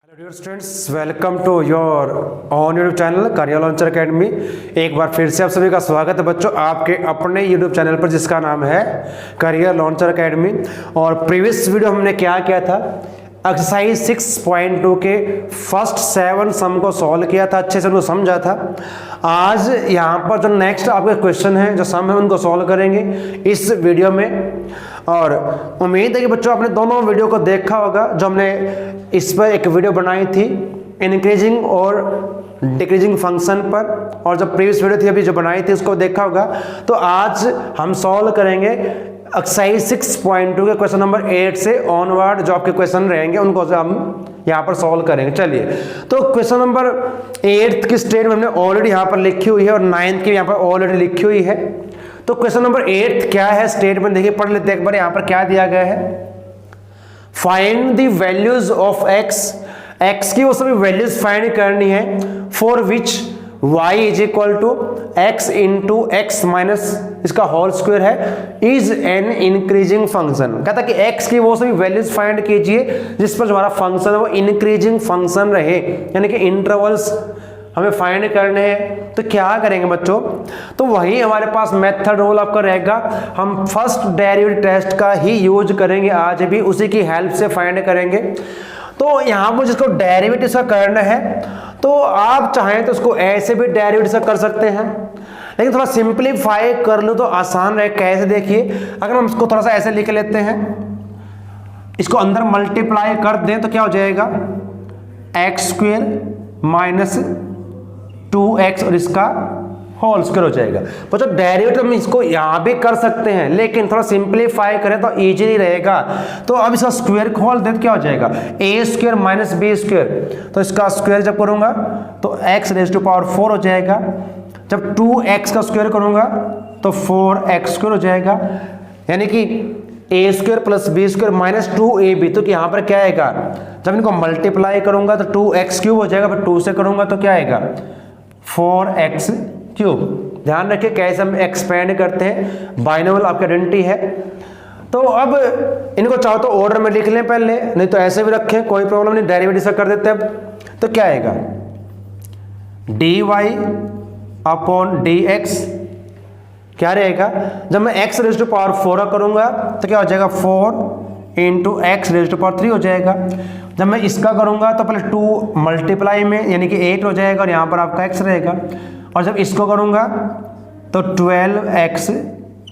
Hello dear students, welcome to your own YouTube channel career launcher academy. एक बार फिर से आप सभी का स्वागत है बच्चों आपके अपने यूट्यूब चैनल पर जिसका नाम है करियर लॉन्चर एकेडमी। और प्रीवियस वीडियो हमने क्या किया था, एक्सरसाइज 6.2 के फर्स्ट 7 सम को सॉल्व किया था, अच्छे से उनको समझा था। आज यहाँ पर जो नेक्स्ट आपके क्वेश्चन है, जो सम है, उनको सॉल्व करेंगे इस वीडियो में। और उम्मीद है कि बच्चों आपने दोनों वीडियो को देखा होगा। जो हमने इस पर एक वीडियो बनाई थी इंक्रीजिंग और डिक्रीजिंग फंक्शन पर, और जो प्रीवियस वीडियो थी अभी जो बनाई थी उसको देखा होगा। तो आज हम सॉल्व करेंगे एक्सरसाइज 6.2 के क्वेश्चन नंबर 8 से ऑनवर्ड जो आपके क्वेश्चन रहेंगे उनको हम यहाँ पर सॉल्व करेंगे। चलिए, तो क्वेश्चन नंबर 8 की स्टेट में हमने ऑलरेडी यहाँ पर लिखी हुई है और 9th की यहाँ पर ऑलरेडी लिखी हुई है। तो क्वेश्चन नंबर 8 क्या है स्टेटमेंट देखिए, पढ़ लेते हैं एक बार। यहाँ पर क्या दिया गया है, find the values of x की वो सभी वैल्यूज फाइंड करनी है for which y is equal to x into x minus इसका होल स्क्वायर है इज एन इंक्रीजिंग फंक्शन। कहता कि x की वो सभी वैल्यूज फाइंड कीजिए जिस पर हमारा फंक्शन है वो इंक्रीजिंग फंक्शन रहे, यानी कि इंटरवल्स हमें फाइंड करने हैं। तो क्या करेंगे बच्चों, तो वही हमारे पास मेथड रोल आपका रहेगा। हम फर्स्ट डेरिवेटिव टेस्ट का ही यूज करेंगे, आज भी उसी की हेल्प से फाइंड करेंगे। तो यहाँ पर जिसको डेरिवेटिव का करना है तो आप चाहें तो उसको ऐसे भी डेरिवेटिव से कर सकते हैं, लेकिन थोड़ा सिंप्लीफाई कर लो तो आसान रहे। कैसे देखिए, अगर हम इसको थोड़ा सा ऐसे लिख लेते हैं, इसको अंदर मल्टीप्लाई कर दें तो क्या हो जाएगा, एक्स स्क्वायर माइनस 2x और इसका होल स्क्वायर हो जाएगा। बच्चों डेरिवेटिव हम इसको यहां भी कर सकते हैं, लेकिन थोड़ा सिंप्लीफाई करें तो इजीली रहेगा। तो अब इसका स्क्वायर खोल दें तो क्या हो जाएगा, ए स्क्वायर माइनस बी स्क्वायर। तो इसका स्क्वायर जब करूंगा तो x रेज़ टू पावर 4 हो जाएगा। जब 2x का स्क्वायर करूंगा तो 4x स्क्वायर हो जाएगा, यानी कि A square plus B square minus 2ab। तो यहाँ पर क्या आएगा, जब इनको मल्टीप्लाई करूंगा तो 2x क्यूब हो जाएगा, फिर 2 से करूंगा तो क्या आएगा 4x क्यूब। ध्यान रखिए कैसे हम एक्सपेंड करते हैं, बाइनोमियल आपकी आइडेंटिटी है। तो अब इनको चाहो तो ऑर्डर में लिख लें पहले, नहीं तो ऐसे भी रखें, कोई प्रॉब्लम नहीं। डेरिवेटिव से कर देते हैं। तो क्या आएगा, dy अपॉन dx क्या रहेगा, जब मैं x रेज़ टू पावर 4 करूंगा तो क्या हो जाएगा 4 into x raise to power 3 हो जाएगा। जब मैं इसका करूंगा तो पहले 2 मल्टीप्लाई में यानी कि 8 हो जाएगा और यहाँ पर आपका x रहेगा। और जब इसको करूंगा तो 12x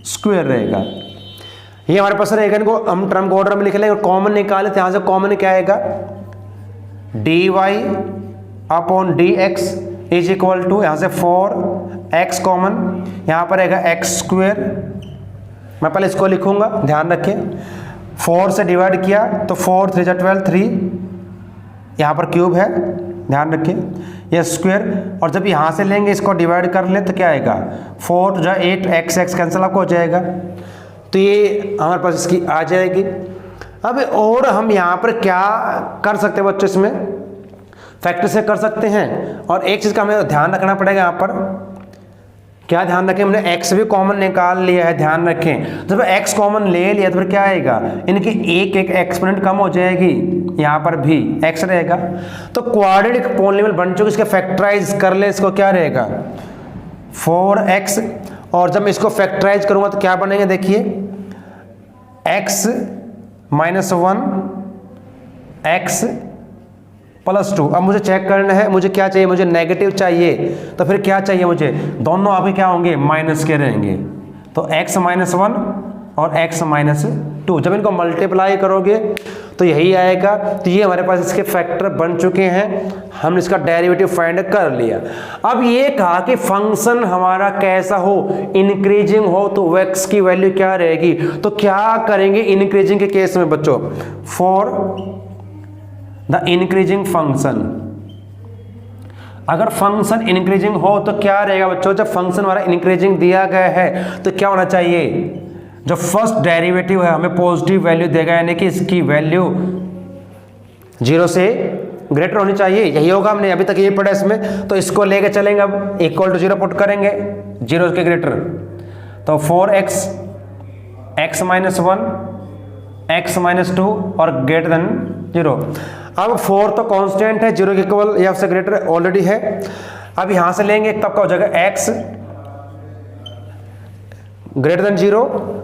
स्क्वायर रहेगा। ये हमारे पास रहेगा। इनको हम टर्म को ऑर्डर में लिख लेंगे, कॉमन निकाले तो यहाँ से कॉमन क्या आएगा, dy upon dx is equal to यहाँ से 4x कॉमन, यहाँ पर रहेगा x स्क्वायर। मैं पहले इसको लिखूंगा, ध्यान रखें 4 से डिवाइड किया तो 4 3 जा 12 3, यहाँ पर क्यूब है, ध्यान रखें ये स्क्वायर। और जब यहाँ से लेंगे इसको डिवाइड कर ले तो क्या आएगा 4 जा 8 x कैंसिल आपको हो जाएगा। तो ये हमारे पास इसकी आ जाएगी। अब और हम यहाँ पर क्या कर सकते हैं बच्चों, इसमें फैक्टर से कर सकते हैं। और एक चीज़ का हमें ध्यान रखना पड़ेगा, यहाँ पर क्या ध्यान रखें, हमने x भी कॉमन निकाल लिया है। ध्यान रखें जब x कॉमन ले लिया तो फिर क्या आएगा, इनकी एक एक एक्सपोनेंट कम हो जाएगी, यहाँ पर भी x रहेगा। तो क्वाड्रेटिक पॉलिनोमियल बन चुके, इसके फैक्टराइज कर ले, इसको क्या रहेगा 4x। और जब मैं इसको फैक्टराइज करूंगा तो क्या बनेंगे, देखिए x माइनस 1 x प्लस 2। अब मुझे चेक करना है, मुझे क्या चाहिए, मुझे नेगेटिव चाहिए। तो फिर क्या चाहिए मुझे, दोनों आपके क्या होंगे माइनस के रहेंगे। तो x माइनस 1 और x माइनस 2 जब इनको मल्टीप्लाई करोगे तो यही आएगा। तो ये हमारे पास इसके फैक्टर बन चुके हैं, हमने इसका डेरिवेटिव फाइंड कर लिया। अब ये कहा कि फंक्शन हमारा कैसा हो, इंक्रीजिंग हो, तो x की वैल्यू क्या रहेगी। तो क्या करेंगे इंक्रीजिंग के केस में बच्चों, फॉर द इंक्रीजिंग फंक्शन, अगर फंक्शन इंक्रीजिंग हो तो क्या रहेगा बच्चों, जब फंक्शन हमारा इंक्रीजिंग दिया गया है तो क्या होना चाहिए, जो फर्स्ट डेरिवेटिव है हमें पॉजिटिव वैल्यू देगा, यानी कि इसकी वैल्यू 0 से ग्रेटर होनी चाहिए। यही होगा, हमने अभी तक ये पढ़ा इसमें। तो इसको लेके चलेंगे, अब इक्वल टू 0 पुट करेंगे, 0 के ग्रेटर। तो 4x x minus 1 x minus 2 और ग्रेटर देन 0। अब 4 तो कांस्टेंट है, 0 के इक्वल या उससे ग्रेटर ऑलरेडी है। अब यहां से लेंगे तब का हो जाएगा x ग्रेटर देन 0,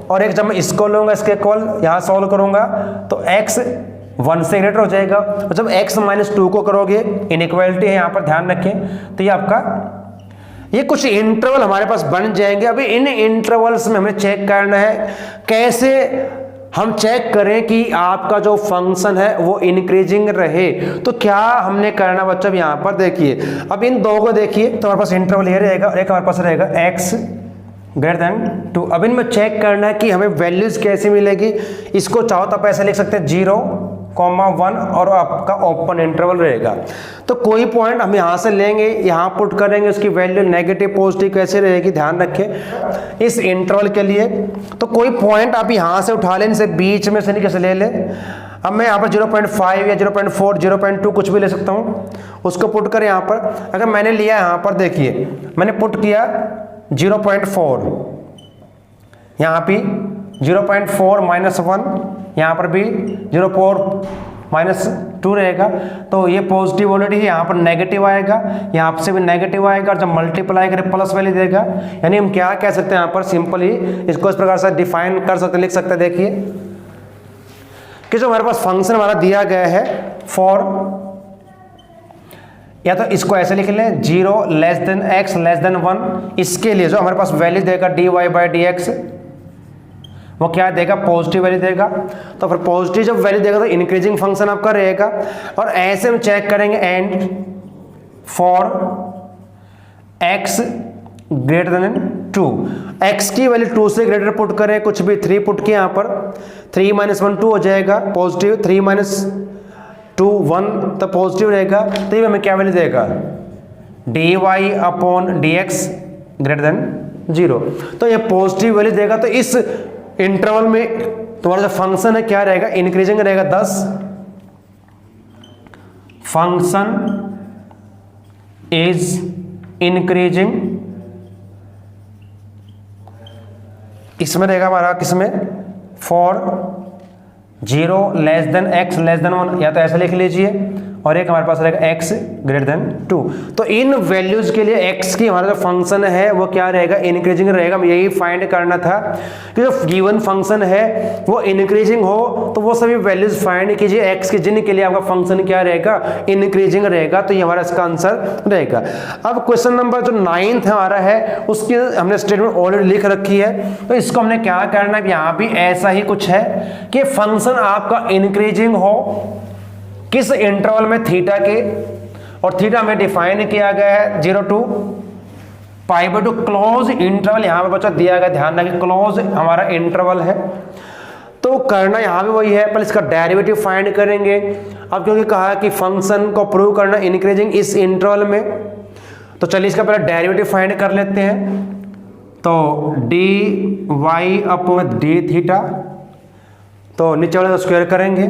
और एक जब मैं इसको लूंगा इसके इक्वल यहां सॉल्व करूंगा तो x 1 से ग्रेटर हो जाएगा। और जब x माइनस 2 को करोगे, इनइक्वालिटी है यहां पर ध्यान रखें, तो ये आपका ये कुछ इंटरवल हमारे पास बन जाएंगे। अभी इन इंटरवल्स में हमें चेक करना है कैसे हम चेक करें कि आपका जो फंक्शन है वो इंक्रीजिंग रहे। तो क्या हमने करना बच्चों, यहाँ पर देखिए, अब इन दो को देखिए तो हमारे पास इंटरवल ये रहेगा और एक हमारे पास रहेगा x ग्रेटर देन 2। अब इनमें चेक करना है कि हमें वैल्यूज कैसे मिलेगी। इसको चाहो तो आप ऐसे लिख सकते हैं 0,1 और आपका ओपन इंटरवल रहेगा। तो कोई पॉइंट हम यहाँ से लेंगे, यहाँ पुट करेंगे, उसकी वैल्यू नेगेटिव पॉजिटिव कैसे रहेगी ध्यान रखें इस इंटरवल के लिए। तो कोई पॉइंट आप यहाँ से उठा लें, इनसे बीच में से नहीं कैसे ले लें। अब मैं यहाँ पर 0.5 या 0.4 0.2 कुछ भी ले सकता हूँ, उसको पुट कर यहाँ पर। अगर मैंने लिया यहाँ पर देखिए मैंने पुट किया 0.4, यहाँ पे 0.4 माइनस 1, यहाँ पर भी 0.4 माइनस 2 रहेगा। तो ये पॉजिटिव ऑलरेडी है, यहाँ पर नेगेटिव आएगा, यहाँ से भी नेगेटिव आएगा, और जब मल्टीप्लाई करें प्लस वैल्यू देगा। यानी हम क्या कह सकते हैं यहाँ पर सिंपली इसको इस प्रकार से डिफाइन कर सकते, लिख सकते हैं। देखिए कि जो हमारे पास फंक्शन हमारा दिया गया है फॉर, या तो इसको ऐसे लिख लें 0 less than x less than 1, इसके लिए जो हमारे पास वैल्यू देगा dy/dx वो क्या देगा, पॉजिटिव वैल्यू देगा। तो फिर पॉजिटिव जब वैल्यू देगा तो इंक्रीजिंग फंक्शन आपका रहेगा। और ऐसे हम चेक करेंगे and for x greater than 2, x की वैल्यू 2 से ग्रेटर पुट करें, कुछ भी 3 पुट किया यहाँ पर, 3 - 1 2 हो जाएगा पॉजिटिव, 3 - 2 1 तो पॉजिटिव रहेगा। तो ये हमें क्या वैल्यू देगा, dy/dx ग्रेटर देन 0। तो ये पॉजिटिव वैल्यू देगा। तो इस इंटरवल में तुम्हारा जो फंक्शन है क्या रहेगा, इंक्रीजिंग रहेगा 10। फंक्शन इज इंक्रीजिंग, इसमें रहेगा हमारा किसमें, for 0 less than x less than 1, या तो ऐसा लिख लीजिए, और एक हमारे पास रहेगा x ग्रेटर देन 2। तो इन वैल्यूज के लिए x की हमारा जो फंक्शन है वो क्या रहेगा, इंक्रीजिंग रहेगा। हमें यही फाइंड करना था कि जो गिवन फंक्शन है वो इंक्रीजिंग हो, तो वो सभी वैल्यूज फाइंड कीजिए x के जिनके लिए आपका फंक्शन क्या रहेगा, इंक्रीजिंग रहेगा। तो ये हमारा इसका आंसर रहेगा। अब क्वेश्चन नंबर जो 9th हमारा है उसकी हमने स्टेटमेंट ऑलरेडी लिख रखी है। तो इसको हमने क्या करना है, यहाँ भी ऐसा ही कुछ है कि फंक्शन आपका इंक्रीजिंग हो किस इंटरवल में, थीटा के, और थीटा में डिफाइन किया गया है 0 to π/2 क्लोज इंटरवल यहाँ पे बच्चा दिया गया, ध्यान रखिए क्लोज हमारा इंटरवल है। तो करना यहाँ भी वही है, पर इसका डेरिवेटिव फाइंड करेंगे। अब क्योंकि कहा कि फंक्शन को प्रूव करना इंक्रीजिंग इस इंटरवल में, तो चलिए इसका पहले डेरिवेटिव फाइंड कर लेते हैं। तो dy/d थीटा, तो नीचे वाले को स्क्वायर करेंगे,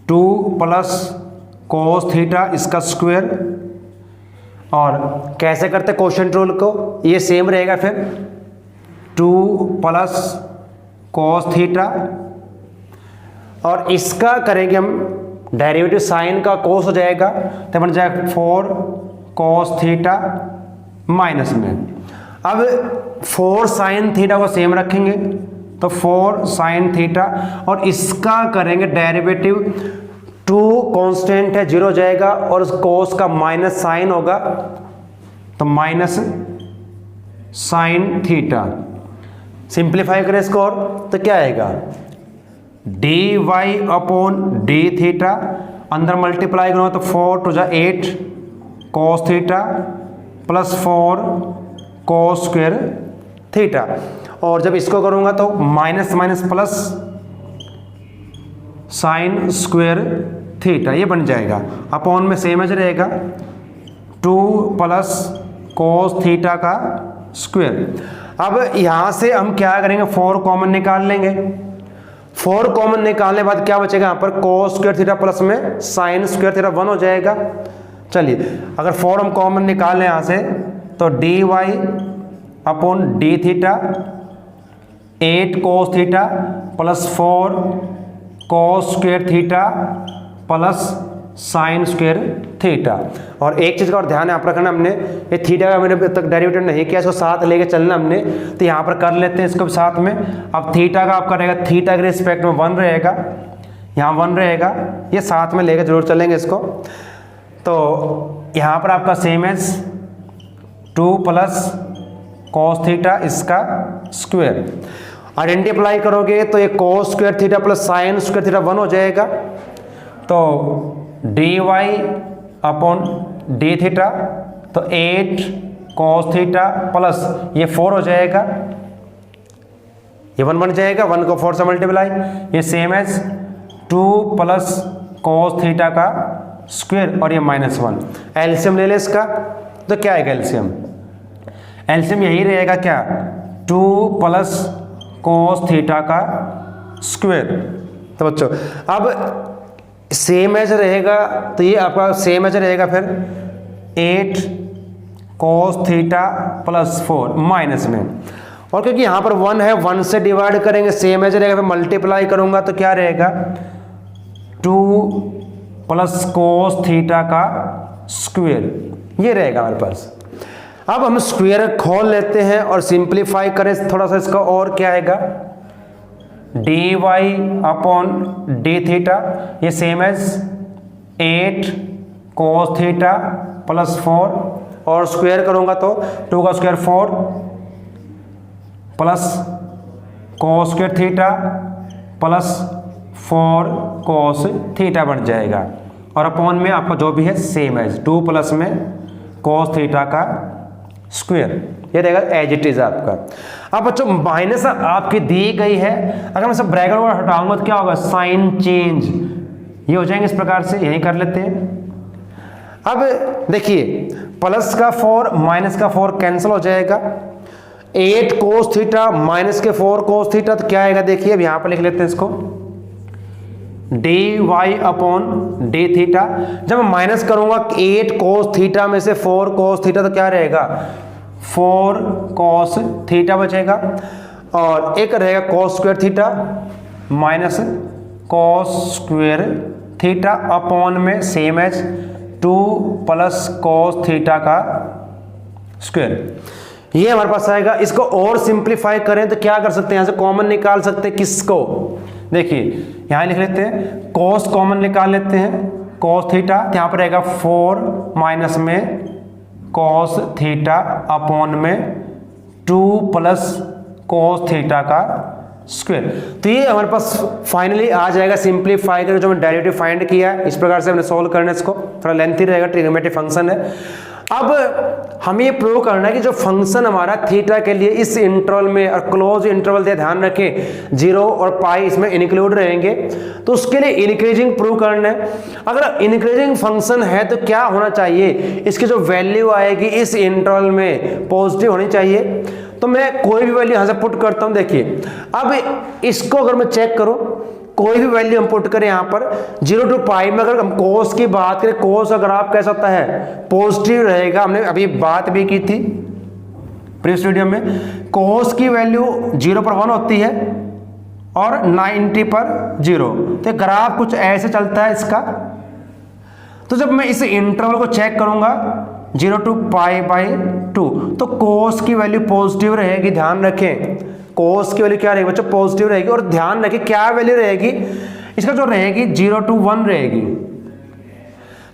2 + cos थीटा इसका स्क्वायर। और कैसे करते कोशेंट रूल को, ये सेम रहेगा फिर 2 + cos थीटा, और इसका करेंगे हम डेरिवेटिव, साइन का cos हो जाएगा तो बन जाएगा 4 cos थीटा माइनस में। अब 4 sin थीटा को सेम रखेंगे तो 4 sin थीटा, और इसका करेंगे डेरिवेटिव, 2 कांस्टेंट है 0 हो जाएगा, और उस cos का माइनस साइन होगा तो माइनस sin थीटा। सिंप्लीफाई करें इसको और तो क्या आएगा, dy/d थीटा, अंदर मल्टीप्लाई करो तो 4 × 8 cos theta plus 4 cos square theta. और जब इसको करूंगा तो minus minus plus sine square theta, ये बन जाएगा। अपॉन में सेम एज रहेगा 2 + cos थीटा का स्क्वायर। अब यहां से हम क्या करेंगे, 4 कॉमन निकाल लेंगे। 4 कॉमन निकालने के बाद क्या बचेगा, यहाँ पर cos स्क्वायर थीटा प्लस में साइन स्क्वायर थीटा 1 हो जाएगा। चलिए अगर 4 हम कॉमन निकाल लें यहाँ से तो dy/d theta 8 cos theta plus 4 cos square theta plus sine square theta. और एक चीज़ का और ध्यान यहाँ पर रखना, हमने ये थीटा का मैंने अभी तक डेरिवेटिव नहीं किया, इसको साथ लेके चलना हमने, तो यहाँ पर कर लेते हैं इसको साथ में। अब थीटा का आपका रहेगा, थीटा के रिस्पेक्ट में 1 रहेगा, यहाँ 1 रहेगा, ये साथ में लेके जरूर चलेंगे इसको। तो यहाँ पर आपका same as 2 plus cos theta इसका स्क्वायर। आइडेंटिटी अप्लाई करोगे तो ये cos square theta plus sine square theta 1 हो जाएगा। तो d Y upon D theta, तो 8 कॉस थीटा प्लस ये 4 हो जाएगा, ये 1 बन जाएगा, 1 को 4 से मल्टीप्लाई, ये same as 2 plus cos theta का स्क्वायर और ये -1। एलसीएम ले ले इसका, तो क्या आएगा एलसीएम? एलसीएम यही रहेगा क्या, 2 प्लस कॉस थीटा का स्क्वायर। तो बच्चों अब सेम एज रहेगा, तो ये आपका सेम एज रहेगा फिर 8 कॉस थीटा प्लस 4 माइनस में, और क्योंकि यहाँ पर 1 है, 1 से डिवाइड करेंगे, सेम एज रहेगा, फिर मल्टीप्लाई करूँगा तो क्या रहेगा, 2 प्लस कॉस थीटा का स्क्वायर, ये रहेगा हमारे पास। अब हम स्क्वायर खोल लेते हैं और सिंप्लीफाई करें थोड़ा सा इसका, और क्या आएगा, D Y upon D theta, ये same as 8 cos theta plus 4, और स्क्वायर करूँगा तो 2 का square 4 plus cos square theta plus 4 cos theta बन जाएगा, और अपॉन में आपका जो भी है सेम एज 2 प्लस में कॉस थीटा का स्क्वायर, ये रहेगा एज इट इज आपका। अब बच्चों माइनस आपकी दी गई है, अगर मैं सब ब्रैकेट को हटाऊंगा तो क्या होगा, साइन चेंज, ये हो जाएंगे इस प्रकार से, यही कर लेते हैं। अब देखिए प्लस का 4 माइनस का 4 कैंसिल हो जाएगा, 8 कोस थीटा माइनस के 4 कोस थीटा, तो क्या आएगा देखिए, अब यहाँ पर लिख लेते हैं इसको, d Y upon D theta. जब मैं माइनस करूंगा 8 कोस थीटा में से 4 कोस थीटा, तो क्या रहेगा, 4 कोस थीटा बचेगा, और एक रहेगा cos square theta minus cos square theta upon में same as 2 plus cos theta का स्क्वायर, ये हमारे पास आएगा। इसको और सिंप्लीफाई करें तो क्या कर सकते हैं, यहां से कॉमन निकाल सकते हैं, किसको, देखिए यहां लिख लेते हैं, कोस कॉमन निकाल लेते हैं, कोस थीटा, यहाँ पर रहेगा 4 माइनस में कोस थीटा अपॉन में 2 प्लस कोस थीटा का स्क्वायर। तो ये हमारे पास फाइनली आ जाएगा सिंप्लीफाई करके, जो मैंने डेरिवेटिव फाइंड किया है, इस प्रकार से हमने सोल्व करना है, इसको थोड़ा लेंथी रहेगा, ट्रिग्नोमेट्रिक फंक्शन है। अब हमें ये प्रूव करना है कि जो फंक्शन हमारा थीटा के लिए इस इंटरवल में, और क्लोज इंटरवल दे, ध्यान रखें 0 और पाई इसमें इंक्लूड रहेंगे, तो उसके लिए इंक्रीजिंग प्रूव करना है। अगर इंक्रीजिंग फंक्शन है तो क्या होना चाहिए, इसकी जो वैल्यू आएगी इस इंटरवल में पॉजिटिव होनी चाहिए। तो मैं कोई भी वैल्यू यहां से पुट करता हूं, देखिए अब इसको अगर मैं चेक करूं, कोई भी वैल्यू हम पुट करें यहाँ पर 0 टू पाई में, अगर हम कोस की बात करें, कोस अगर आप कैसा होता है, पॉजिटिव रहेगा, हमने अभी बात भी की थी प्रीवियस वीडियो में, कोस की वैल्यू 0 पर 1 होती है और 90 पर 0, तो ग्राफ कुछ ऐसे चलता है इसका। तो जब मैं इस इंटरवल को चेक करूंगा 0 टू पाई बाई 2, तो कोस की वैल्यू पॉजिटिव रहेगी, ध्यान रखें कोस की वैल्यू क्या रहेगी बच्चों, पॉजिटिव रहेगी, और ध्यान रखें क्या वैल्यू रहेगी इसका, जो रहेगी 0 टू 1 रहेगी,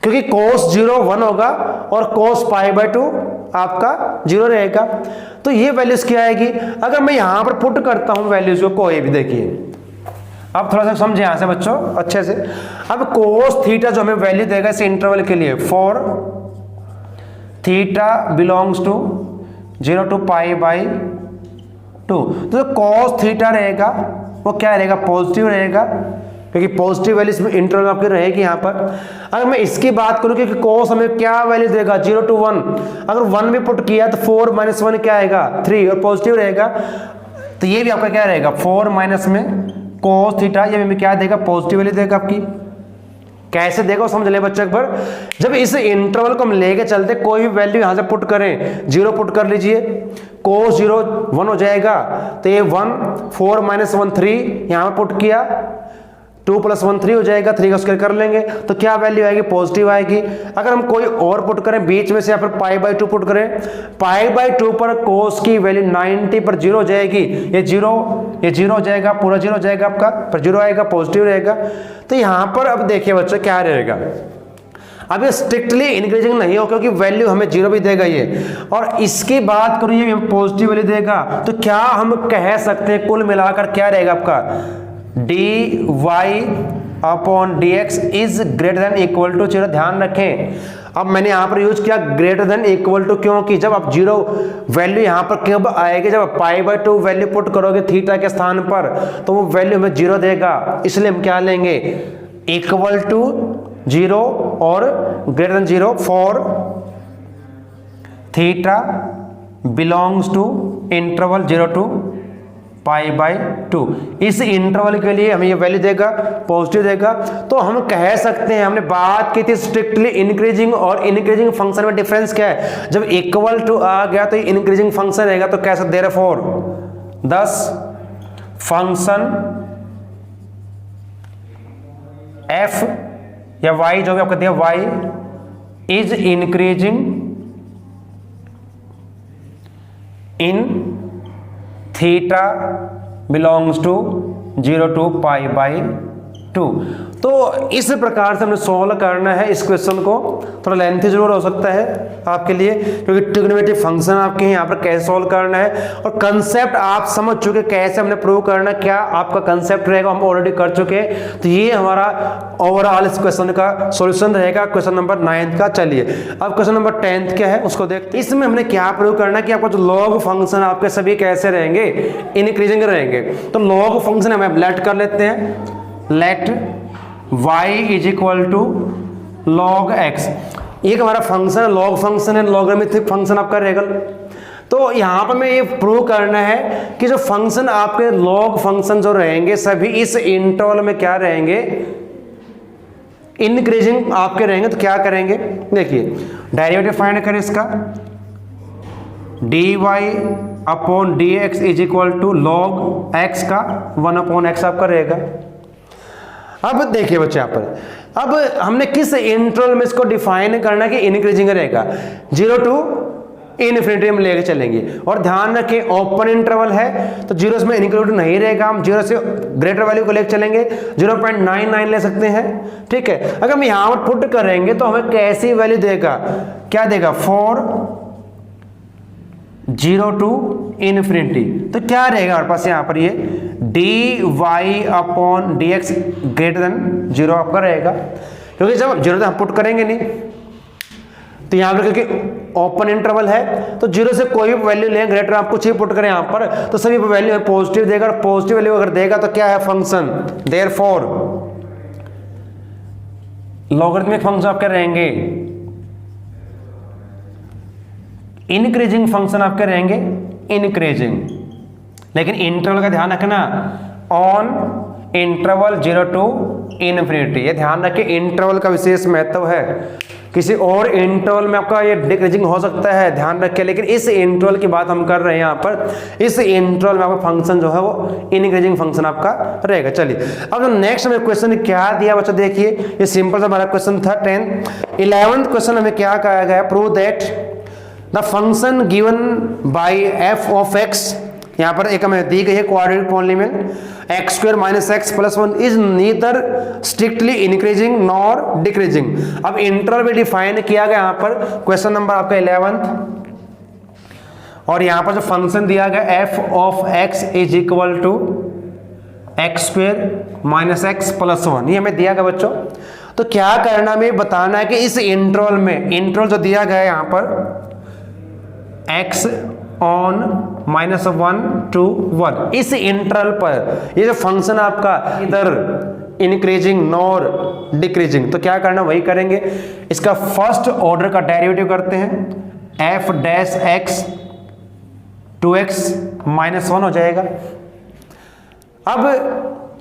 क्योंकि कोस 0 1 होगा और कोस पाई बाई 2 आपका 0 रहेगा। तो ये वैल्यूज क्या आएगी, अगर मैं यहां पर पुट करता हूं वैल्यूज को कोई भी, देखिए अब थोड़ा सा समझे यहां से बच्चों अच्छे से। अब कोस थीटा जो हमें वैल्यू देगा इस इंटरवल के लिए, for theta belongs to 0 to pi by 2, तो कॉस थीटा रहेगा वो क्या रहेगा, पॉजिटिव रहेगा, क्योंकि पॉजिटिव वैल्यू इंटरवल आपकी रहेगी यहाँ पर। अगर मैं इसकी बात करूँ कि कॉस हमें क्या वैल्यू देगा 0 टू 1, अगर 1 भी पुट किया तो 4 माइनस 1 क्या आएगा 3, और पॉजिटिव रहेगा, तो ये भी आपका क्या रहेगा 4 माइनस में कॉस थीटा, ये भी क्या देगा पॉजिटिव वैल्यू देगा आपकी। कैसे देगा समझ ले बच्चों एक बार, जब इस इंटरवल को हम लेके चलते, कोई भी वैल्यू यहां से पुट करें, 0 पुट कर लीजिए, cos 0 1 हो जाएगा, तो ये 1 4 माइनस 1 3 यहां पुट किया, 2 + 1 3 हो जाएगा, 3 का स्क्वायर कर लेंगे तो क्या वैल्यू आएगी, पॉजिटिव आएगी। अगर हम कोई और पुट करें बीच में से, यहाँ पर π/2 पुट करें, π/2 पर cos की वैल्यू 90 पर 0 हो जाएगी, ये 0 हो जाएगा, पूरा 0 हो जाएगा आपका, पर 0 आएगा, पॉजिटिव रहेगा। तो यहाँ पर अब देखिए बच्चों क्या रहेगा, अब ये स्ट्रिक्टली इंक्रीजिंग नहीं हो क्योंकि वैल्यू हमें 0 भी देगा ये, और इसकी बात करूँ ये पॉजिटिव वैल्यू देगा, तो क्या हम कह सकते हैं कुल मिलाकर क्या रहेगा आपका, dy/dx is greater than equal to 0। ध्यान रखें अब मैंने यहां पर यूज किया ग्रेटर देन इक्वल टू, क्योंकि जब आप 0 वैल्यू यहां पर कब आएगी, जब π/2 वैल्यू पुट करोगे थीटा के स्थान पर तो वो वैल्यू हमें 0 देगा, इसलिए हम क्या लेंगे, इक्वल टू 0 और greater than 0 for theta belongs to interval 0 to π/2। इस इंटरवल के लिए हमें ये वैल्यू देगा, पॉजिटिव देगा। तो हम कह सकते हैं, हमने बात की थी स्ट्रिक्टली इंक्रीजिंग और इंक्रीजिंग फंक्शन में डिफरेंस क्या है, जब इक्वल टू आ गया तो इंक्रीजिंग फंक्शन रहेगा, तो कैसे देयरफॉर दस फंक्शन f या y जो भी आपको दिया y is increasing in theta belongs to 0 to π/2। तो इस प्रकार से हमने सॉल्व करना है इस क्वेश्चन को, थोड़ा लेंथी जरूर हो सकता है आपके लिए क्योंकि ट्रिग्नोमेट्रिक फंक्शन आपके यहाँ पर कैसे सॉल्व करना है और कंसेप्ट आप समझ चुके कैसे हमने प्रूव करना, क्या आपका कंसेप्ट रहेगा हम ऑलरेडी कर चुके। तो ये हमारा ओवरऑल इस क्वेश्चन का सॉल्यूशन रहेगा, क्वेश्चन नंबर 9 का। चलिए अब क्वेश्चन नंबर 10 क्या है उसको देखते हैं। इसमें हमने क्या प्रूव करना कि आपका जो लॉग फंक्शन आपके सभी कैसे रहेंगे, इंक्रीजिंग रहेंगे। तो लॉग फंक्शन हम लेट कर लेते हैं, let y is equal to log x। एक हमारा फंक्शन है, लॉग फंक्शन है, लॉगरिथमिक फंक्शन आपका रहेगा। तो यहां पर मैं ये प्रूव करना है कि जो फंक्शन आपके लॉग फंक्शन जो रहेंगे सभी इस इंटरवल में क्या रहेंगे, इंक्रीजिंग आपके रहेंगे। तो क्या करेंगे, देखिए डेरिवेटिव फाइंड करें इसका, dy/dx is equal to log x का 1/x आपका रहेगा। अब देखिए बच्चे यहाँ पर, अब हमने किस इंटरवल में इसको डिफाइन करना कि इंक्रीजिंग रहेगा, 0 to इन्फिनिटी में लेके चलेंगे। और ध्यान रखें ओपन इंटरवल है तो 0 में इंक्लूड नहीं रहेगा, हम 0 से ग्रेटर वैल्यू को लेके चलेंगे, 0.99 ले सकते हैं, ठीक है। अगर हम यहाँ पर पुट करेंगे तो हमें कैसी वैल्यू देगा, क्या देगा, फॉर 0 to इन्फिनिटी। तो क्या रहेगा हमारे पास यहाँ पर, ये dy/dx ग्रेटर देन 0 आपका रहेगा, क्योंकि जब 0 हम पुट करेंगे नहीं तो यहाँ पर क्योंकि ओपन इंटरवल है तो 0 से कोई भी वैल्यू लें, ग्रेटर आप कुछ ही पुट करें यहाँ पर तो सभी वैल्यू पॉजिटिव देगा, और पॉजिटिव वैल्यू अगर देगा तो क्या है फंक्शन, देयरफॉर लॉगरिथमिक फंक्शन आपके रहेंगे, इंक्रीजिंग फंक्शन आपके रहेंगे, इंक्रीजिंग। लेकिन इंटरवल का ध्यान रखना, ऑन इंटरवल 0 to इन्फिनिटी। ये ध्यान रखें इंटरवल का विशेष महत्व है, किसी और इंटरवल में आपका ये डिक्रीजिंग हो सकता है, ध्यान रखें। लेकिन इस इंटरवल की बात हम कर रहे हैं यहाँ पर, इस इंटरवल में आपका फंक्शन जो है वो इंक्रीजिंग फंक्शन आपका रहेगा। चलिए अब जो नेक्स्ट हमें क्वेश्चन क्या दिया बच्चा, देखिए ये सिंपल सा हमारा क्वेश्चन था 10। 11th क्वेश्चन हमें क्या कहा गया, prove that the function given by f of x, यहाँ पर एक हमें दी गई है quadratic polynomial x² - x + 1 is neither strictly increasing nor decreasing. अब इंटरवल भी डिफाइन किया गया यहाँ पर, क्वेश्चन नंबर आपका 11th, और यहाँ पर जो फंक्शन दिया गया f of x is equal to x² - x + 1, ये हमें दिया गया बच्चों। तो क्या करना, हमें बताना है कि इस इंटरवल में, इंटरवल जो दिया गया है यहाँ पर x ऑन -1 to 1, इस इंटरवल पर ये जो फंक्शन आपका इधर इंक्रीजिंग नॉर डिक्रीजिंग, तो क्या करना वही करेंगे। इसका फर्स्ट ऑर्डर का डेरिवेटिव करते हैं, f' x 2x - 1 हो जाएगा। अब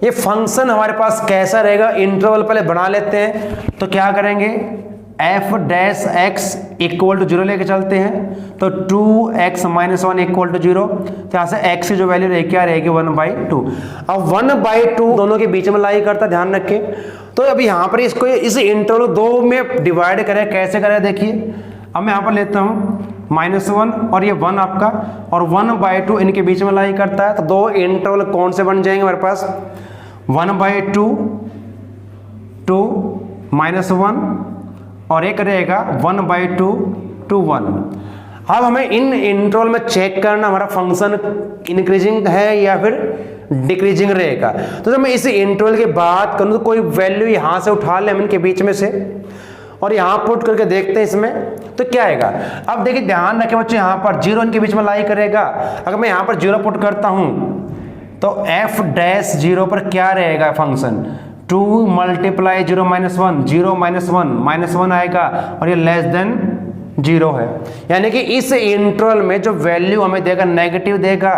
ये फंक्शन हमारे पास कैसा रहेगा, इंटरवल पहले बना लेते हैं। तो क्या करेंगे, f dash x equal to 0 लेके चलते हैं तो 2x माइनस 1 इक्वल टू 0, तो यहाँ से x की जो वैल्यू रहेगी क्या रहेगी 1/2। अब 1/2 दोनों के बीच में लाई करता, ध्यान रखें। तो अब यहाँ पर इसको इस इंटरवल 2 में डिवाइड करें, कैसे करें देखिए। अब मैं यहाँ पर लेता हूँ -1 और ये 1 आपका, और 1/2 इनके बीच में लाई करता है, तो 2 इंटरवल कौन से बन जाएंगे हमारे पास 1/2 2 -1 और एक रहेगा 1/2 2 1। अब हमें इन इंटरवल में चेक करना हमारा फंक्शन इंक्रीजिंग है या फिर डिक्रीजिंग रहेगा। तो जब मैं इस इंटरवल की बात करूं तो कोई वैल्यू यहां से उठा लें हम इनके बीच में से और यहां पुट करके देखते हैं इसमें तो क्या आएगा। अब देखिए ध्यान रखें बच्चों, यहां पर 0 इनके बीच में लाई करेगा। अगर मैं यहां पर 0 पुट करता हूं तो f डैश 0 पर क्या रहेगा फंक्शन 2 मल्टीप्लाई 0 माइनस 1 0 माइनस 1 -1 आएगा और ये लेस देन 0 है। यानी कि इस इंटरवल में जो वैल्यू हमें देगा नेगेटिव देगा,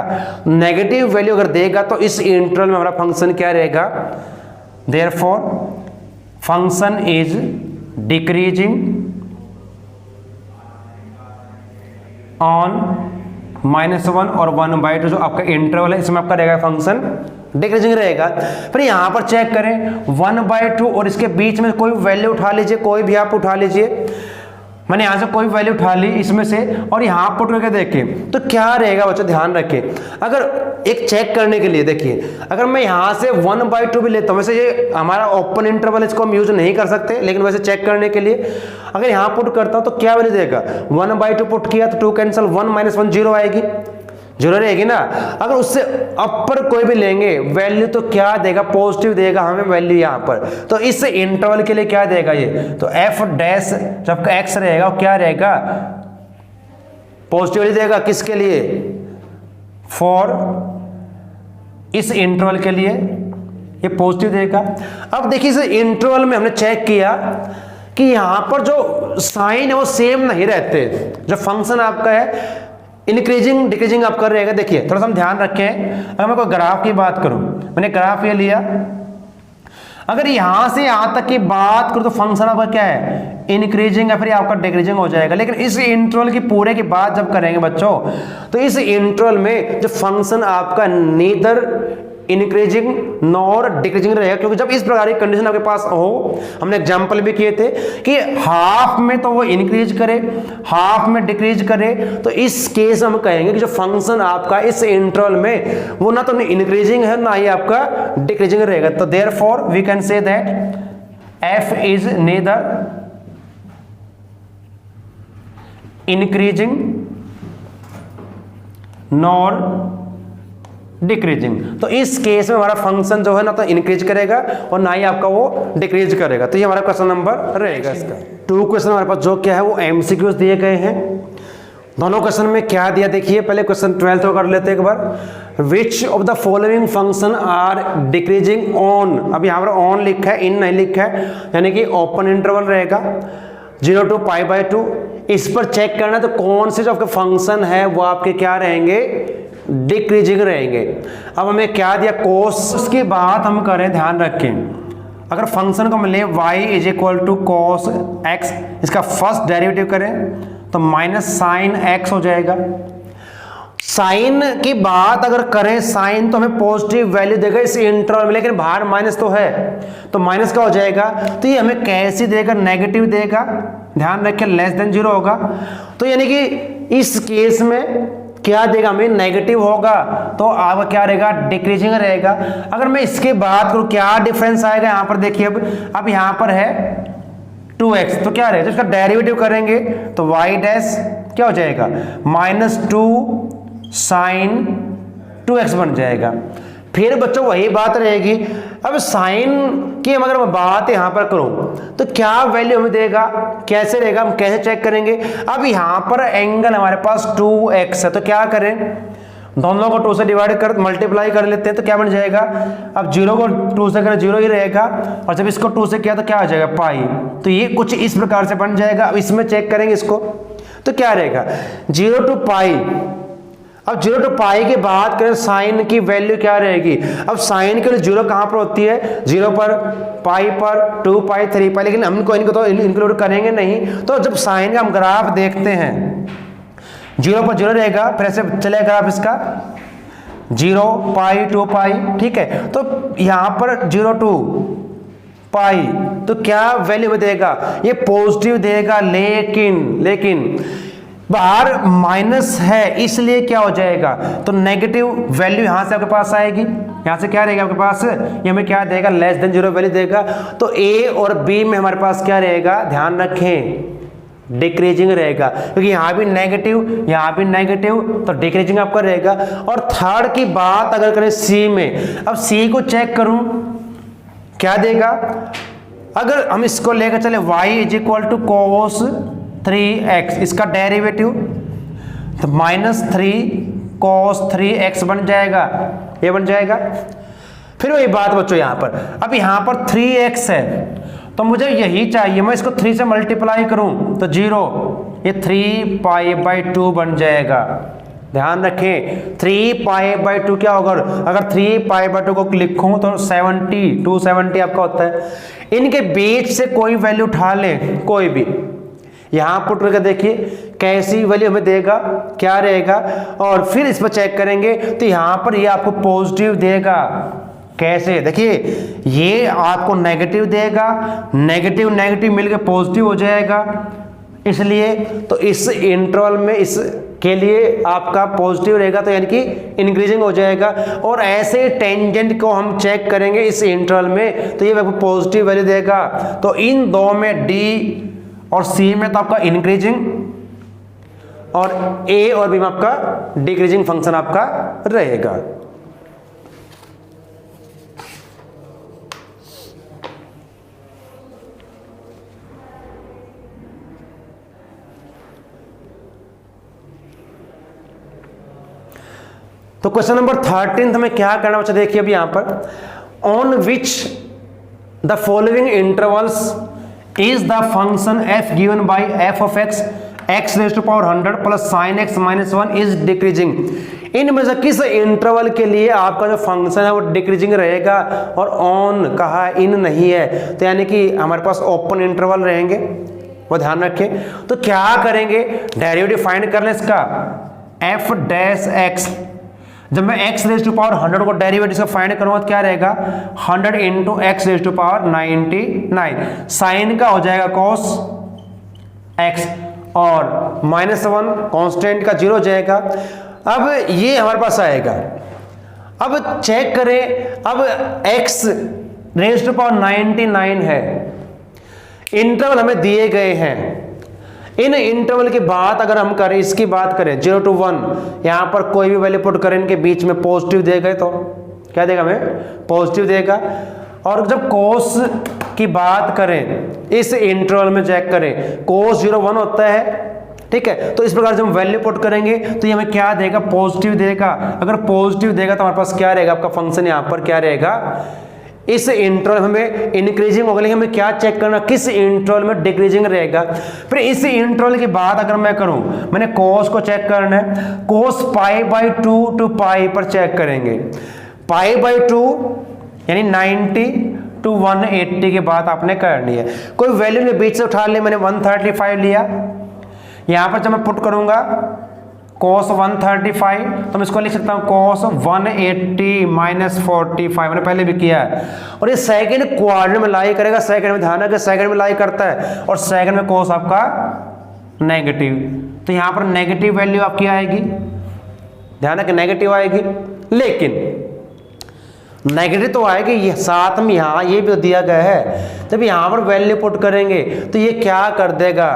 नेगेटिव वैल्यू अगर देगा तो इस इंटरवल में हमारा फंक्शन क्या रहेगा, therefore function is decreasing on -1 और 1/2 जो आपका इंटरवल है इसमें आपका रहेगा फंक्शन डिक्रीजिंग रहेगा। फिर यहां पर चेक करें 1/2 और इसके बीच में कोई वैल्यू उठा लीजिए, कोई भी आप उठा लीजिए। मैंने यहां से कोई वैल्यू उठा ली इसमें से और यहां पुट करके देखें तो क्या रहेगा बच्चों, ध्यान रखें। अगर एक चेक करने के लिए देखिए, अगर मैं यहां से 1/2 भी लेता हूं, वैसे ये हमारा ओपन इंटरवल इसको हम यूज नहीं कर सकते, लेकिन वैसे चेक करने के लिए अगर यहां पुट करता हूं तो क्या वैल्यू देगा 1/2 पुट किया तो 2 कैंसिल 1 - 1 0 आएगी, 0 रहेगी ना। अगर उससे अपर कोई भी लेंगे वैल्यू तो क्या देगा, पॉजिटिव देगा हमें वैल्यू यहां पर। तो इस इंटरवल के लिए क्या देगा ये, तो एफ डैश जब एक्स रहेगा वो क्या रहेगा पॉजिटिव देगा, किसके लिए फॉर इस इंटरवल के लिए ये पॉजिटिव देगा। अब देखिए इस इंटरवल में हमने चेक किया कि यहां पर जो साइन है वो सेम नहीं रहते, जो फंक्शन आपका है इंक्रीजिंग डिक्रीजिंग आपका रहेगा। देखिए थोड़ा सा हम ध्यान रखें, अगर मैं कोई ग्राफ की बात करूं, मैंने ग्राफ ये लिया, अगर यहां से यहां तक की बात करूं तो फंक्शन आपका क्या है इंक्रीजिंग या फिर आपका डिक्रीजिंग हो जाएगा। लेकिन इस इंटरवल की पूरे की बात जब करेंगे बच्चों तो इस इंटरवल में जो फंक्शन आपका नीदर इंक्रीजिंग नॉर डिक्रीजिंग रहेगा, क्योंकि जब इस प्रकार की कंडीशन आपके पास हो, हमने एग्जांपल भी किए थे कि हाफ में तो वो इंक्रीज करे हाफ में डिक्रीज करे, तो इस केस हम कहेंगे कि जो फंक्शन आपका इस इंटरवल में वो ना तो इंक्रीजिंग है ना ही आपका डिक्रीजिंग रहेगा। तो therefore we can say that f is neither increasing nor decreasing. तो इस केस में हमारा फंक्शन जो है ना तो इंक्रीज करेगा और ना ही आपका वो डिक्रीज करेगा। तो ये हमारा क्वेश्चन नंबर रहेगा इसका। 2 क्वेश्चन हमारे पास जो क्या है वो एमसीक्यूज दिए गए हैं। दोनों क्वेश्चन में क्या दिया देखिए, पहले क्वेश्चन 12 को कर लेते हैं एक बार। Which of the following function are decreasing on, अब यहाँ पर ऑन लिखा है, इन नहीं लिखा है, यानी कि ओपन इंटरवल रहेगा 0 to π/2। इस पर चेक करना तो कौन से जो आपके फंक्शन है वो आपके क्या रहेंगे डिक्रीजिंग रहेंगे। अब हमें क्या दिया कोस, उसकी बात हम करें, ध्यान रखें अगर फंक्शन को मिले y = cos x, इसका फर्स्ट डेरिवेटिव करें तो माइनस साइन x हो जाएगा। साइन की बात अगर करें, साइन तो हमें पॉजिटिव वैल्यू देगा इस इंटरवल में, लेकिन बाहर माइनस तो है तो माइनस का हो जाएगा। तो ये हमें कैसे देगा, नेगेटिव देगा, ध्यान रखें लेस देन 0 होगा। तो यानी कि इस केस में क्या देगा हमें नेगेटिव होगा, तो आपका क्या रहेगा डिक्रीजिंग रहेगा। अगर मैं इसके बात करूं क्या डिफरेंस आएगा, यहां पर देखिए अब यहां पर है 2x, तो क्या रहेगा इसका डेरिवेटिव करेंगे तो y डैश क्या हो जाएगा -2 साइन 2x बन जाएगा। फिर बच्चों वही बात रहेगी, अब साइन की अगर मैं बात यहां पर करूं तो क्या वैल्यू हमें देगा, कैसे रहेगा, हम कैसे चेक करेंगे। अब यहां पर एंगल हमारे पास 2x है, तो क्या करें दोनों को 2 से डिवाइड कर मल्टीप्लाई कर लेते हैं तो क्या बन जाएगा। अब 0 को 2 से करें 0 ही रहेगा, और जब इसको 2 से किया तो क्या हो जाएगा पाई। तो ये कुछ इस प्रकार से बन जाएगा। अब इसमें चेक करेंगे इसको तो क्या रहेगा 0 to π। अब 0 to पाई की बात करें, साइन की वैल्यू क्या रहेगी? अब साइन के लिए 0 कहां पर होती है? 0 पर, पाई पर, 2 पाई, 3 पाई, लेकिन हमको इनको तो इंक्लूड करेंगे नहीं। तो जब साइन का हम ग्राफ देखते हैं 0 पर 0 रहेगा, फिर ऐसे चलेगा ग्राफ इसका 0 पाई 2 पाई, ठीक है। तो यहां पर 0 to पाई तो क्या वैल्यू देगा? ये पॉजिटिव देगा, लेकिन बाहर माइनस है, इसलिए क्या हो जाएगा? तो नेगेटिव वैल्यू यहां से आपके पास आएगी। यहां से क्या रहेगा आपके पास? ये हमें क्या देगा? लेस देन 0 वैल्यू देगा। तो ए और बी में हमारे पास क्या रहेगा? ध्यान रखें, डिक्रीजिंग रहेगा, क्योंकि यहां भी नेगेटिव, यहां भी नेगेटिव, तो डिक्रीजिंग आपका रहेगा। और थर्ड की बात अगर करें सी में, अब सी को चेक करूं क्या देगा? अगर हम इसको लेकर चले y is equal to cos 3x, इसका डेरिवेटिव तो -3 cos 3x बन जाएगा, ये बन जाएगा। फिर वही बात बच्चों यहां पर, अब यहां पर 3x है तो मुझे यही चाहिए, मैं इसको 3 से मल्टीप्लाई करूं तो 0, ये 3 पाई बाई 2 बन जाएगा। ध्यान रखें 3 पाई बाई 2 क्या होगा? अगर 3 पाई बाई 2 को लिखूं तो 270 आपका होता है। इनके बीच से कोई वैल्यू उठा लें, कोई भी, यहां पुट करके देखिए कैसी वैल्यू हमें देगा, क्या रहेगा, और फिर इस पर चेक करेंगे तो यहां पर ये आपको पॉजिटिव देगा। कैसे? देखिए ये आपको नेगेटिव देगा, नेगेटिव नेगेटिव मिलकर पॉजिटिव हो जाएगा, इसलिए तो इस इंटरवल में इस के लिए आपका पॉजिटिव रहेगा, तो यानी कि इंक्रीजिंग हो जाएगा। और ऐसे टेंजेंट को हम चेक करेंगे इस इंटरवल में तो ये आपको पॉजिटिव वैल्यू देगा। तो इन दो में डी और सी में तो आपका इंक्रीजिंग, और ए और बी में आपका डिक्रीजिंग फंक्शन आपका रहेगा। तो क्वेश्चन नंबर 13 हमें क्या करना बच्चा? देखिए अभी यहां पर, on which the following intervals is the function f given by f of x x raise to power 100 plus sin x minus 1 is decreasing. इनमें से किस इंटरवल के लिए आपका जो फंक्शन है वो डिक्रीजिंग रहेगा? और ऑन कहा, इन नहीं है, तो यानी कि हमारे पास ओपन इंटरवल रहेंगे, वो ध्यान रखें। तो क्या करेंगे? डेरिवेटिव फाइंड कर लें इसका, f डैश x, जब मैं x रेज़ टू पावर 100 को डेरिवेटिव से फाइंड करूंगा तो क्या रहेगा? 100 into x raise to power 99, sign का हो जाएगा cos x, और -1 कांस्टेंट का 0 हो जाएगा। अब ये हमारे पास आएगा। अब चेक करें, अब x रेज़ टू पावर 99 है, इंटरवल हमें दिए गए हैं। इन इंटरवल की बात अगर हम करें, इसकी बात करें 0 to 1, यहां पर कोई भी वैल्यू पुट करें, इनके बीच में पॉजिटिव देगा तो क्या देगा? हमें पॉजिटिव देगा। और जब cos की बात करें, इस इंटरवल में चेक करें, cos 0 1 होता है, ठीक है। तो इस प्रकार जब हम वैल्यू पुट करेंगे तो ये हमें क्या देगा? पॉजिटिव देगा। अगर पॉजिटिव देगा तो हमारे पास क्या रहेगा? आपका फंक्शन यहां पर क्या रहेगा? इस इंटरवल में इंक्रीजिंग होगा, लेकिन हमें क्या चेक करना? किस इंटरवल में डिक्रीजिंग रहेगा। फिर इस इंटरवल की बात अगर मैं करूं, मैंने cos को चेक करना है, cos पाई बाई 2 टू पाई पर चेक करेंगे। पाई बाई 2 यानी 90 टू 180 की बात आपने करनी है। कोई वैल्यू के बीच से उठा ले, मैंने 135 लिया, यहां पर जब मैं पुट करूंगा cos 135 तो मैं इसको लिख सकता हूं cos 180 माइनस 45, मैंने पहले भी किया है। और ये सेकंड क्वाड्रेंट में लाई करेगा, सेकंड में ध्यान रखें सेकंड में लाई करता है, और सेकंड में cos आपका नेगेटिव, तो यहां पर नेगेटिव वैल्यू आपकी आएगी, ध्यान रखें नेगेटिव आएगी। लेकिन नेगेटिव तो आएगी, ये साथ में यहाँ ये भी दिया गया है, जब यहाँ पर वैल्यू पुट करेंगे तो ये क्या कर देगा?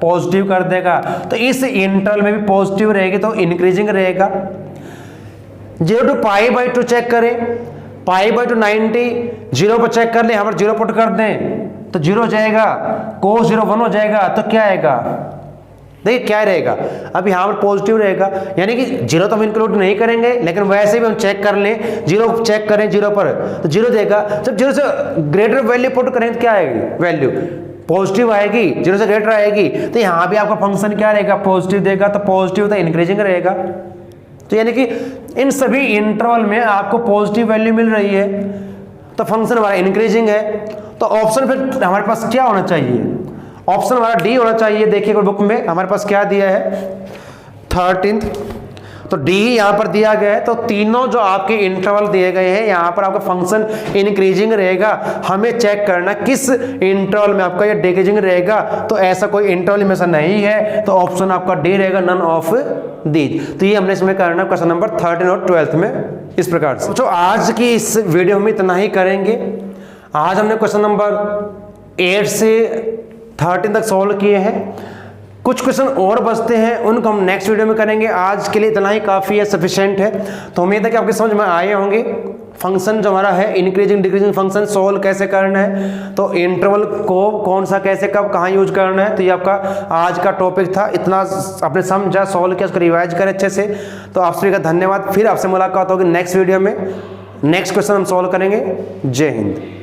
पॉजिटिव कर देगा। तो इस इंटरवल में भी पॉजिटिव रहेगी तो इंक्रीजिंग रहेगा। 0 to पाई बाई 2 चेक करें, पाई बाई 2 90, 0 पर चेक कर ले, यहाँ पर 0 पुट कर दें तो 0 हो जाएगा, cos 0 1 हो जाएगा, तो क्या आएगा? देखिए क्या रहेगा? अब यहाँ पर पॉजिटिव रहेगा, यानी कि 0 तो हम इंक्लूड नहीं करेंगे, लेकिन वैसे भी हम चेक कर लें, 0 चेक करें 0 पर तो 0 देगा। जब 0 से ग्रेटर वैल्यू पुट करें तो क्या आएगी? वैल्यू पॉजिटिव आएगी, 0 से ग्रेटर आएगी, तो यहाँ भी आपका फंक्शन क्या रहेगा? पॉजिटिव देगा, तो पॉजिटिव तो इंक्रीजिंग रहेगा, तो यानी कि इन सभी इंटरवल में आपको पॉजिटिव वैल्यू मिल रही है, तो फंक्शन हमारा इंक्रीजिंग है। तो ऑप्शन फिर हमारे पास क्या होना चाहिए? ऑप्शन हमारा डी होना चाहिए। देखिए बुक में हमारे पास क्या दिया है 13, तो डी यहाँ पर दिया गया है। तो तीनों जो आपके इंटरवल दिए गए हैं यहाँ पर आपका फंक्शन इंक्रीजिंग रहेगा। हमें चेक करना किस इंटरवल में आपका ये डिक्रीजिंग रहेगा। तो ऐसा कोई इंटरवल में से नहीं है, तो ऑप्शन आपका डी रहेगा, नन ऑफ दीज। तो ये हमने इसमें करना क्वेश्चन नंबर 13 और 12 में इस प्रकार से। तो आज की इस वीडियो में इतना ही करेंगे। आज हमने क्वेश्चन नंबर 8 से 13 तक सॉल्व किए हैं। कुछ क्वेश्चन और बचते हैं, उनको हम नेक्स्ट वीडियो में करेंगे। आज के लिए इतना ही काफ़ी है, सफिशिएंट है। तो उम्मीद है कि आपके समझ में आए होंगे फंक्शन जो हमारा है इंक्रीजिंग डिक्रीजिंग फंक्शन सॉल्व कैसे करना है, तो इंटरवल को कौन सा कैसे कब कहाँ यूज करना है। तो ये आपका आज का टॉपिक था। इतना आपने समझा, सॉल्व किया, उसको रिवाइज करें अच्छे से। तो आप सभी का धन्यवाद। फिर आपसे मुलाकात होगी नेक्स्ट वीडियो में। नेक्स्ट क्वेश्चन हम सॉल्व करेंगे। जय हिंद।